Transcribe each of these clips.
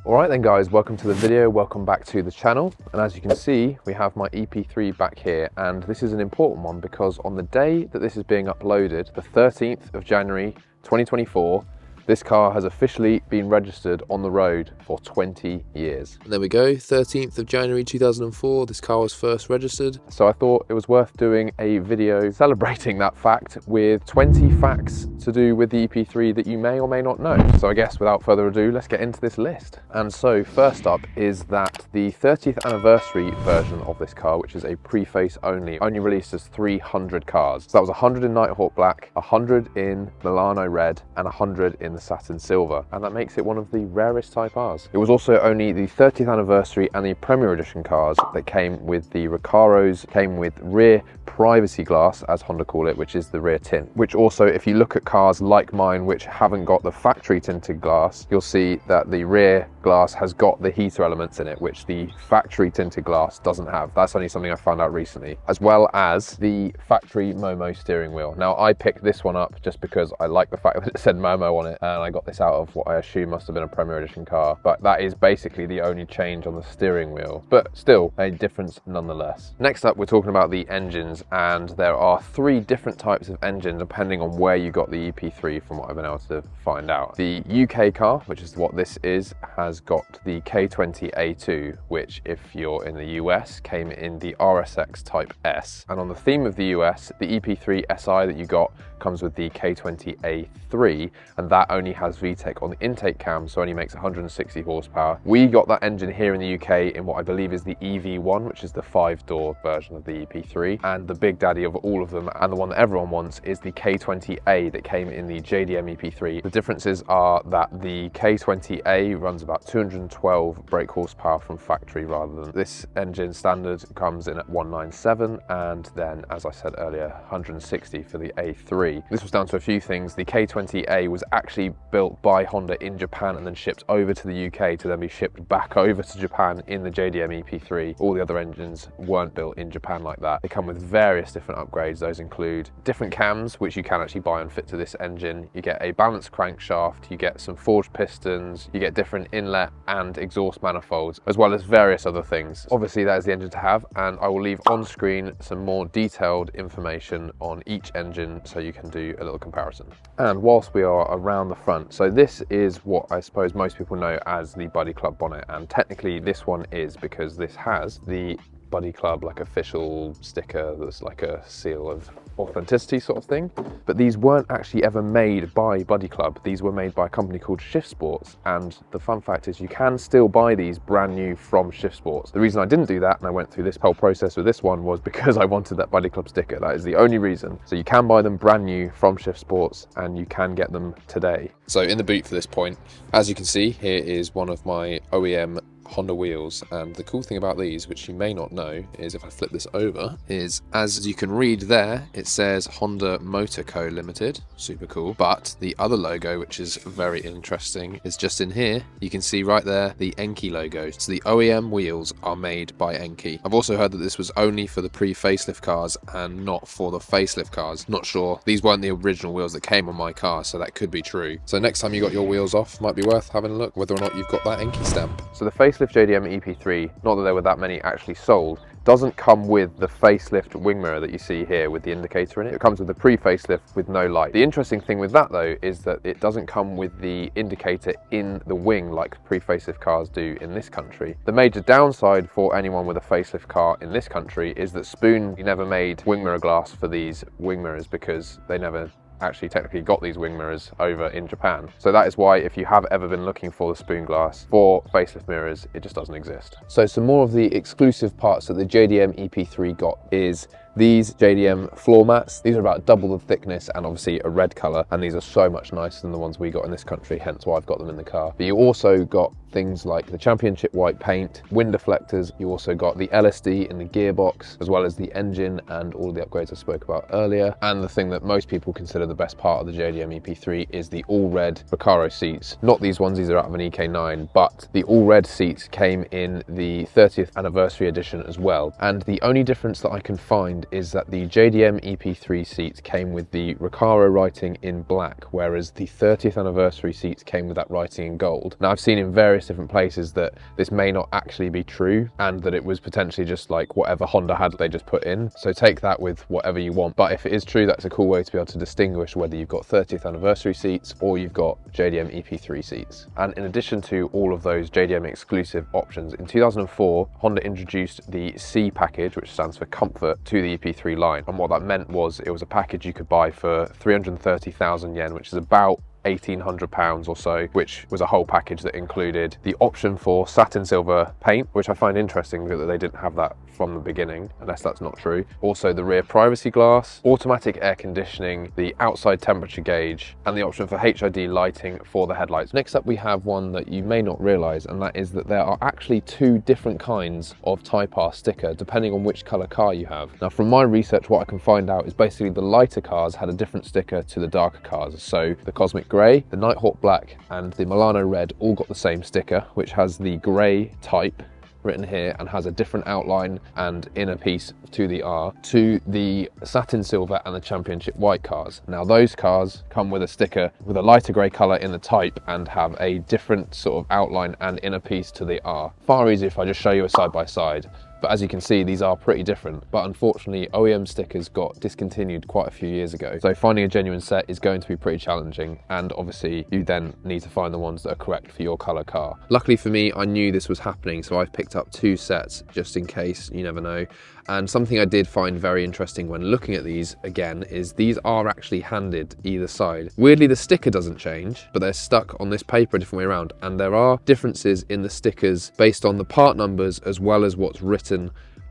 Alright then guys, welcome to the video, welcome back to the channel. And as you can see, we have my EP3 back here, and this is an important one because on the day that this is being uploaded, the 13th of January 2024, this car has officially been registered on the road for 20 years. And there we go, 13th of January 2004, this car was first registered. So I thought it was worth doing a video celebrating that fact with 20 facts to do with the EP3 that you may or may not know. So I guess without further ado, let's get into this list. And so first up is that the 30th anniversary version of this car, which is a preface only released as 300 cars. So that was 100 in Nighthawk Black, 100 in Milano Red, and 100 in the Satin Silver, and that makes it one of the rarest Type Rs. It was also only the 30th anniversary and the Premier Edition cars that came with the Recaros, came with rear privacy glass, as Honda call it, which is the rear tint. Which also, if you look at cars like mine which haven't got the factory tinted glass, you'll see that the rear glass has got the heater elements in it, which the factory tinted glass doesn't have. That's only something I found out recently. As well as the factory Momo steering wheel. Now I picked this one up just because I like the fact that it said Momo on it, and I got this out of what I assume must have been a Premier Edition car, but that is basically the only change on the steering wheel, but still a difference nonetheless. Next up, we're talking about the engines, and there are 3 different types of engine depending on where you got the EP3 from what I've been able to find out. The UK car, which is what this is, has got the K20A2, which if you're in the US came in the RSX Type S. And on the theme of the US, the EP3 SI that you got comes with the K20A3, and that only has VTEC on the intake cam, so only makes 160 horsepower. We got that engine here in the UK in what I believe is the EV1, which is the 5-door version of the EP3, and the big daddy of all of them, and the one that everyone wants, is the K20A that came in the JDM EP3. The differences are that the K20A runs about 212 brake horsepower from factory, rather than this engine standard comes in at 197, and then, as I said earlier, 160 for the A3. This was down to a few things. The K20A was actually built by Honda in Japan and then shipped over to the UK to then be shipped back over to Japan in the JDM EP3. All the other engines weren't built in Japan like that. They come with various different upgrades. Those include different cams, which you can actually buy and fit to this engine. You get a balanced crankshaft, you get some forged pistons, you get different inlet and exhaust manifolds, as well as various other things. Obviously, that is the engine to have, and I will leave on screen some more detailed information on each engine so you can do a little comparison. And whilst we are around the front, so this is what I suppose most people know as the Buddy Club bonnet, and technically this one is because this has the Buddy Club like official sticker that's like a seal of authenticity sort of thing. But these weren't actually ever made by Buddy Club. These were made by a company called Shift Sports, and the fun fact is you can still buy these brand new from Shift Sports. The reason I didn't do that and I went through this whole process with this one was because I wanted that Buddy Club sticker. That is the only reason. So you can buy them brand new from Shift Sports, and you can get them today. So in the boot for this point, as you can see, here is one of my OEM Honda wheels, and the cool thing about these, which you may not know, is if I flip this over, is as you can read there, it says Honda Motor Co Limited, super cool, but the other logo, which is very interesting, is just in here. You can see right there the Enki logo. So the OEM wheels are made by Enki. I've also heard that this was only for the pre-facelift cars and not for the facelift cars. Not sure. These weren't the original wheels that came on my car, so that could be true. So next time you got your wheels off, might be worth having a look whether or not you've got that Enki stamp. So the facelift JDM EP3, not that there were that many actually sold, doesn't come with the facelift wing mirror that you see here with the indicator in it. It comes with the pre-facelift with no light. The interesting thing with that though is that it doesn't come with the indicator in the wing like pre-facelift cars do in this country. The major downside for anyone with a facelift car in this country is that Spoon never made wing mirror glass for these wing mirrors because they never actually technically got these wing mirrors over in Japan. So that is why if you have ever been looking for the spoon glass for facelift mirrors, it just doesn't exist. So some more of the exclusive parts that the JDM EP3 got is these JDM floor mats. These are about double the thickness and obviously a red color, and these are so much nicer than the ones we got in this country, hence why I've got them in the car. But you also got things like the championship white paint, wind deflectors, you also got the LSD in the gearbox, as well as the engine and all of the upgrades I spoke about earlier. And the thing that most people consider the best part of the JDM EP3 is the all red Recaro seats. Not these ones, these are out of an EK9, but the all red seats came in the 30th anniversary edition as well. And the only difference that I can find is that the JDM EP3 seats came with the Recaro writing in black, whereas the 30th anniversary seats came with that writing in gold. Now, I've seen in various different places that this may not actually be true and that it was potentially just like whatever Honda had they just put in. So take that with whatever you want. But if it is true, that's a cool way to be able to distinguish whether you've got 30th anniversary seats or you've got JDM EP3 seats. And in addition to all of those JDM exclusive options, in 2004, Honda introduced the C package, which stands for comfort, to the EP3 line. And what that meant was it was a package you could buy for 330,000 yen, which is about £1,800 or so, which was a whole package that included the option for satin silver paint, which I find interesting that they didn't have that from the beginning, unless that's not true. Also the rear privacy glass, automatic air conditioning, the outside temperature gauge, and the option for HID lighting for the headlights. Next up we have one that you may not realise, and that is that there are actually two different kinds of Type R sticker depending on which colour car you have. Now from my research, what I can find out is basically the lighter cars had a different sticker to the darker cars. So the Cosmic Grey, the Nighthawk Black and the Milano Red all got the same sticker, which has the grey type written here and has a different outline and inner piece to the R, to the satin silver and the championship white cars. Now those cars come with a sticker with a lighter grey colour in the type and have a different sort of outline and inner piece to the R. Far easier if I just show you a side by side. But as you can see, these are pretty different. But unfortunately, OEM stickers got discontinued quite a few years ago. So finding a genuine set is going to be pretty challenging. And obviously, you then need to find the ones that are correct for your colour car. Luckily for me, I knew this was happening, so I've picked up two sets just in case, you never know. And something I did find very interesting when looking at these again is these are actually handed either side. Weirdly, the sticker doesn't change, but they're stuck on this paper a different way around. And there are differences in the stickers based on the part numbers as well as what's written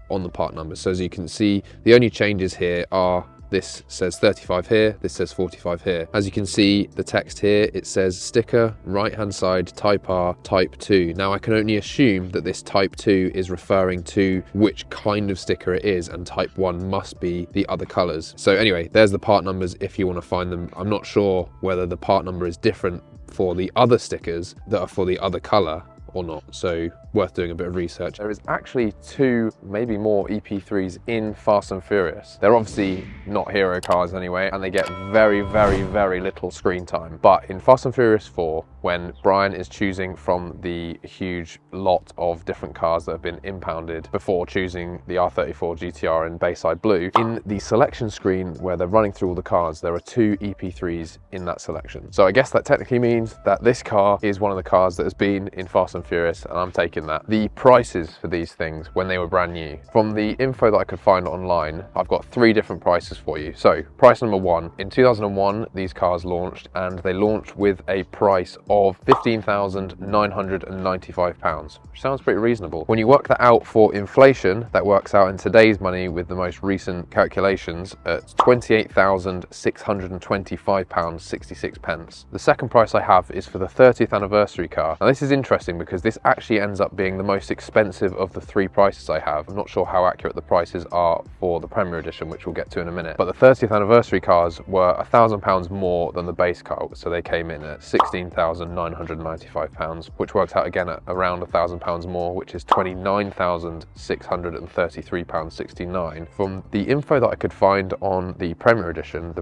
on the part numbers. So as you can see, the only changes here are this says 35 here, this says 45 here. As you can see, the text here, it says sticker, right hand side, Type R, Type 2. Now I can only assume that this Type 2 is referring to which kind of sticker it is, and Type 1 must be the other colours. So anyway, there's the part numbers if you want to find them. I'm not sure whether the part number is different for the other stickers that are for the other colour or not, so worth doing a bit of research. There is actually two, maybe more EP3s in Fast and Furious. They're obviously not hero cars anyway, and they get very, very, very little screen time. But in Fast and Furious 4, when Brian is choosing from the huge lot of different cars that have been impounded before choosing the R34 GTR in Bayside Blue, in the selection screen where they're running through all the cars, there are two EP3s in that selection. So I guess that technically means that this car is one of the cars that has been in Fast and Furious, and I'm taking that. The prices for these things when they were brand new, from the info that I could find online, I've got three different prices for you. So price number one, in 2001 these cars launched, and they launched with a price of £15,995, which sounds pretty reasonable. When you work that out for inflation, that works out in today's money with the most recent calculations at £28,625.66. The second price I have is for the 30th anniversary car. Now this is interesting because this actually ends up being the most expensive of the three prices I have. I'm not sure how accurate the prices are for the Premier Edition, which we'll get to in a minute, but the 30th anniversary cars were £1,000 more than the base car, so they came in at £16,995, which works out again at around £1,000 more, which is £29,633.69. From the info that I could find on the Premier Edition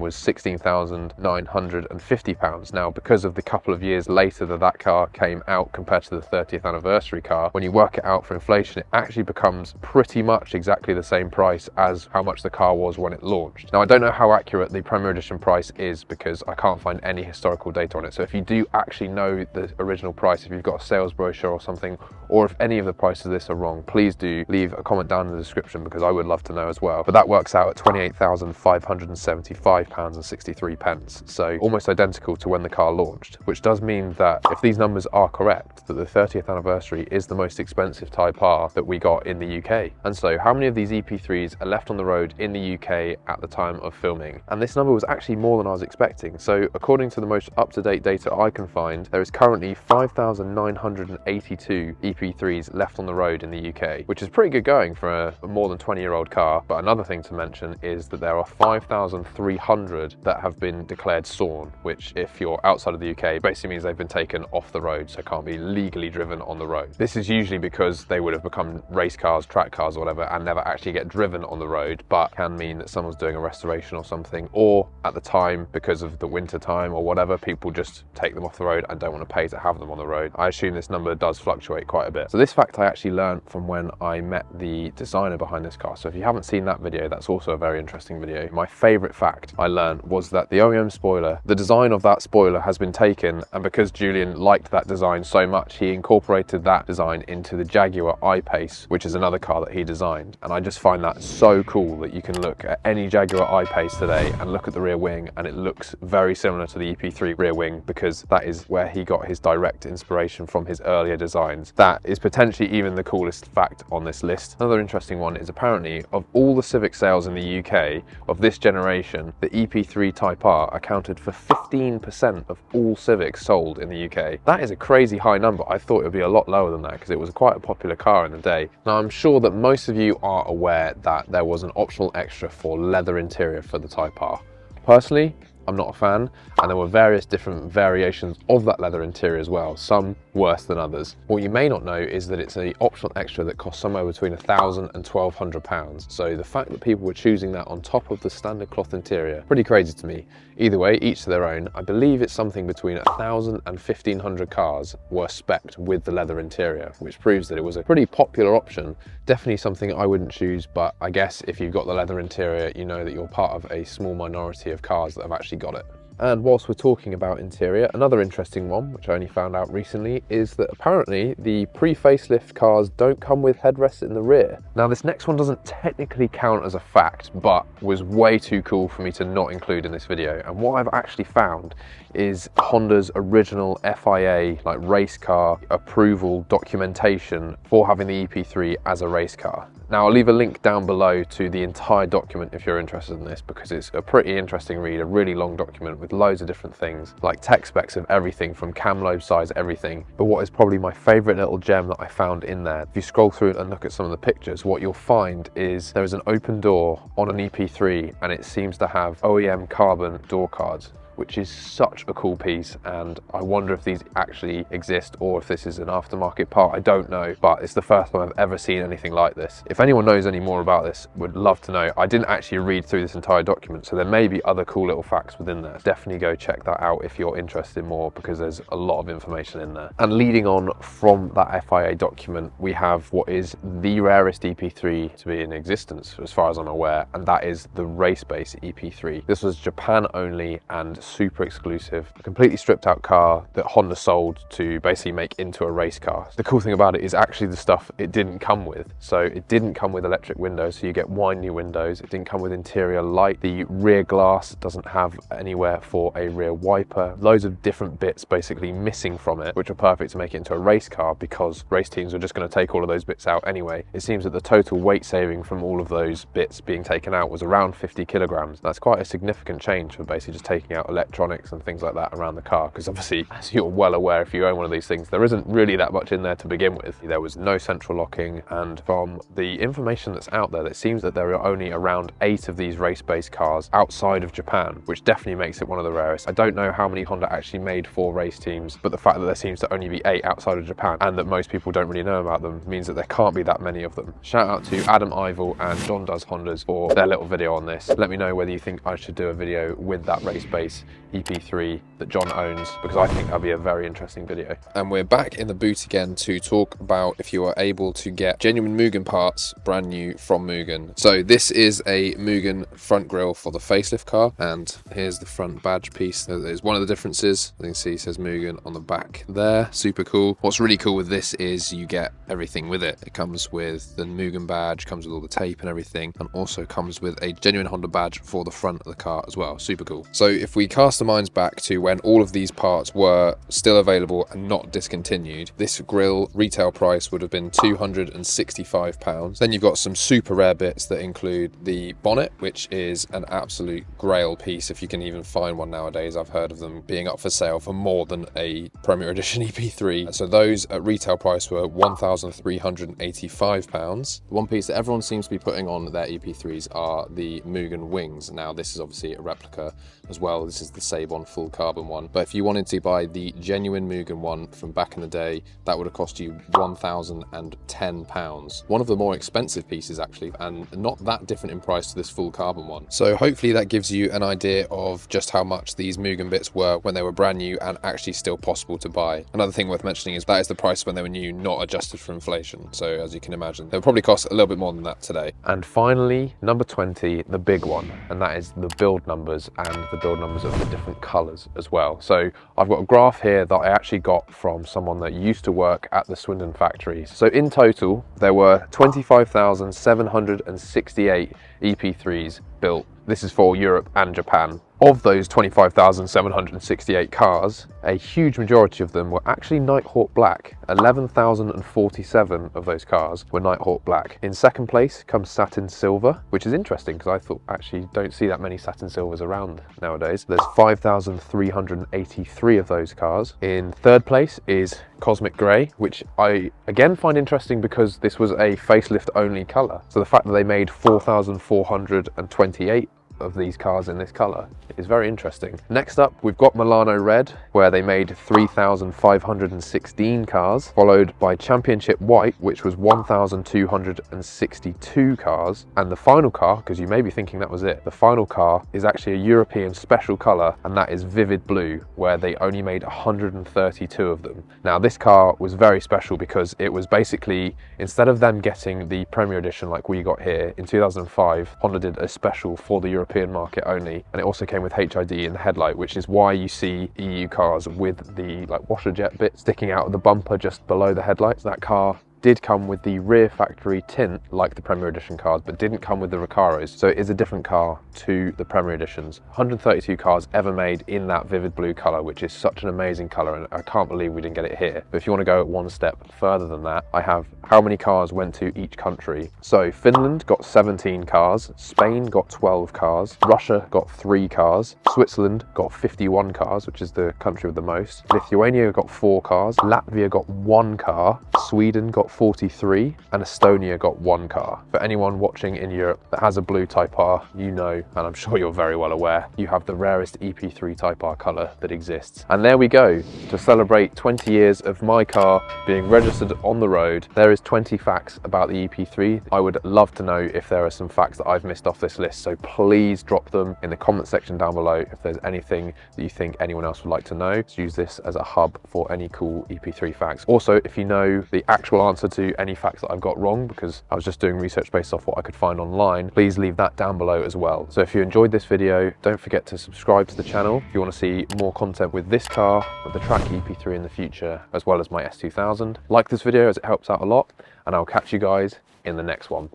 was £16,950. Now, because of the couple of years later that car came out compared to the 30th anniversary car, when you work it out for inflation, it actually becomes pretty much exactly the same price as how much the car was when it launched. Now, I don't know how accurate the Premier Edition price is because I can't find any historical data on it. So if you do actually know the original price, if you've got a sales brochure or something, or if any of the prices of this are wrong, please do leave a comment down in the description because I would love to know as well. But that works out at £28,575.63. So almost identical to when the car launched, which does mean that if these numbers are correct, that the 30th anniversary is the most expensive Type R that we got in the UK. And so how many of these EP3s are left on the road in the UK at the time of filming? And this number was actually more than I was expecting. So according to the most up-to-date data I can find, there is currently 5,982 EP3s left on the road in the UK, which is pretty good going for a more than 20-year-old car. But another thing to mention is that there are 5,300 that have been declared sawn, which if you're outside of the UK, basically means they've been taken off the road, so can't be be legally driven on the road. This is usually because they would have become race cars, track cars or whatever, and never actually get driven on the road, but can mean that someone's doing a restoration or something, or at the time, because of the winter time or whatever, people just take them off the road and don't want to pay to have them on the road. I assume this number does fluctuate quite a bit. So this fact I actually learned from when I met the designer behind this car. So if you haven't seen that video, that's also a very interesting video. My favorite fact I learned was that the OEM spoiler, the design of that spoiler has been taken, and because Julian liked that design so much, he incorporated that design into the Jaguar I-Pace, which is another car that he designed. And I just find that so cool that you can look at any Jaguar I-Pace today and look at the rear wing and it looks very similar to the EP3 rear wing, because that is where he got his direct inspiration from his earlier designs. That is potentially even the coolest fact on this list. Another interesting one is apparently of all the Civic sales in the UK of this generation, the EP3 Type R accounted for 15% of all Civics sold in the UK. That is a crazy high number. I thought it would be a lot lower than that because it was quite a popular car in the day. Now I'm sure that most of you are aware that there was an optional extra for leather interior for the Type R. Personally, I'm not a fan, and there were various different variations of that leather interior as well, some worse than others. What you may not know is that it's an optional extra that costs somewhere between £1,000 and £1,200. So the fact that people were choosing that on top of the standard cloth interior, pretty crazy to me. Either way, each to their own. I believe it's something between 1,000 and 1,500 cars were specced with the leather interior, which proves that it was a pretty popular option. Definitely something I wouldn't choose, but I guess if you've got the leather interior, you know that you're part of a small minority of cars that have actually got it. And whilst we're talking about interior, another interesting one, which I only found out recently, is that apparently the pre-facelift cars don't come with headrests in the rear. Now this next one doesn't technically count as a fact, but was way too cool for me to not include in this video. And what I've actually found is Honda's original FIA, like race car approval documentation for having the EP3 as a race car. Now I'll leave a link down below to the entire document if you're interested in this, because it's a pretty interesting read, a really long document with loads of different things, like tech specs of everything from cam lobe size, everything. But what is probably my favorite little gem that I found in there, if you scroll through and look at some of the pictures, what you'll find is there is an open door on an EP3 and it seems to have OEM carbon door cards, which is such a cool piece, and I wonder if these actually exist or if this is an aftermarket part. I don't know, but it's the first time I've ever seen anything like this. If anyone knows any more about this, would love to know. I didn't actually read through this entire document, so there may be other cool little facts within there. Definitely go check that out if you're interested in more, because there's a lot of information in there. And leading on from that FIA document, we have what is the rarest EP3 to be in existence as far as I'm aware, and that is the race-based EP3. This was Japan only and super exclusive, a completely stripped out car that Honda sold to basically make into a race car. The cool thing about it is actually the stuff it didn't come with. So it didn't come with electric windows, so you get wide new windows. It didn't come with interior light. The rear glass doesn't have anywhere for a rear wiper. Loads of different bits basically missing from it, which are perfect to make it into a race car, because race teams are just going to take all of those bits out anyway. It seems that the total weight saving from all of those bits being taken out was around 50 kilograms. That's quite a significant change for basically just taking out electronics and things like that around the car, because obviously, as you're well aware if you own one of these things, there isn't really that much in there to begin with. There was no central locking, and from the information that's out there, it seems that there are only around 8 of these race-based cars outside of Japan, which definitely makes it one of the rarest. I don't know how many Honda actually made for race teams, but the fact that there seems to only be 8 outside of Japan and that most people don't really know about them means that there can't be that many of them. Shout out to Adam Ivel and John Does Hondas for their little video on this. Let me know whether you think I should do a video with that race-based EP3 that John owns, because I think that'll be a very interesting video. And we're back in the boot again to talk about if you are able to get genuine Mugan parts brand new from Mugan. So this is a Mugan front grille for the facelift car, and here's the front badge piece. There's one of the differences. You can see it says Mugan on the back there. Super cool. What's really cool with this is you get everything with it. It comes with the Mugan badge, comes with all the tape and everything, and also comes with a genuine Honda badge for the front of the car as well. Super cool. So if we cast the minds back to when all of these parts were still available and not discontinued, this grille retail price would have been £265. Then you've got some super rare bits that include the bonnet, which is an absolute grail piece if you can even find one nowadays. I've heard of them being up for sale for more than a Premier Edition EP3. So those at retail price were £1,385. The one piece that everyone seems to be putting on their EP3s are the Mugan wings. Now this is obviously a replica as well. This this is the Sabon full carbon one. But if you wanted to buy the genuine Mugen one from back in the day, that would have cost you £1,010. One of the more expensive pieces actually, and not that different in price to this full carbon one. So hopefully that gives you an idea of just how much these Mugen bits were when they were brand new and actually still possible to buy. Another thing worth mentioning is that is the price when they were new, not adjusted for inflation. So as you can imagine, they'll probably cost a little bit more than that today. And finally, number 20, the big one, and that is the build numbers and the build numbers of the different colors as well. So I've got a graph here that I actually got from someone that used to work at the Swindon factory. So in total, there were 25,768 EP3s built. This is for Europe and Japan. Of those 25,768 cars, a huge majority of them were actually Nighthawk Black. 11,047 of those cars were Nighthawk Black. In second place comes Satin Silver, which is interesting because I thought actually don't see that many Satin Silvers around nowadays. There's 5,383 of those cars. In third place is Cosmic Grey, which I again find interesting because this was a facelift only colour. So the fact that they made 4,428 of these cars in this color is very interesting. Next up, we've got Milano Red, where they made 3,516 cars, followed by Championship White, which was 1,262 cars. And the final car, because you may be thinking that was it, the final car is actually a European special color, and that is Vivid Blue, where they only made 132 of them. Now, this car was very special because it was basically, instead of them getting the Premier Edition like we got here, in 2005, Honda did a special for the European market only, and it also came with HID in the headlight, which is why you see EU cars with the like washer jet bit sticking out of the bumper just below the headlights. That car did come with the rear factory tint like the Premier Edition cars, but didn't come with the Recaros, so it is a different car to the Premier Editions. 132 cars ever made in that Vivid Blue colour, which is such an amazing colour, and I can't believe we didn't get it here. But if you want to go one step further than that, I have how many cars went to each country. So Finland got 17 cars, Spain got 12 cars, Russia got 3 cars, Switzerland got 51 cars, which is the country with the most, Lithuania got 4 cars, Latvia got 1 car, Sweden got 43, and Estonia got 1 car. For anyone watching in Europe that has a blue Type R, you know, and I'm sure you're very well aware, you have the rarest EP3 Type R colour that exists. And there we go. To celebrate 20 years of my car being registered on the road, there is 20 facts about the EP3. I would love to know if there are some facts that I've missed off this list, so please drop them in the comment section down below if there's anything that you think anyone else would like to know. Let's use this as a hub for any cool EP3 facts. Also, if you know the actual answer to any facts that I've got wrong, because I was just doing research based off what I could find online, please leave that down below as well. So if you enjoyed this video, don't forget to subscribe to the channel if you want to see more content with this car, with the track EP3 in the future, as well as my S2000. Like this video as it helps out a lot, and I'll catch you guys in the next one.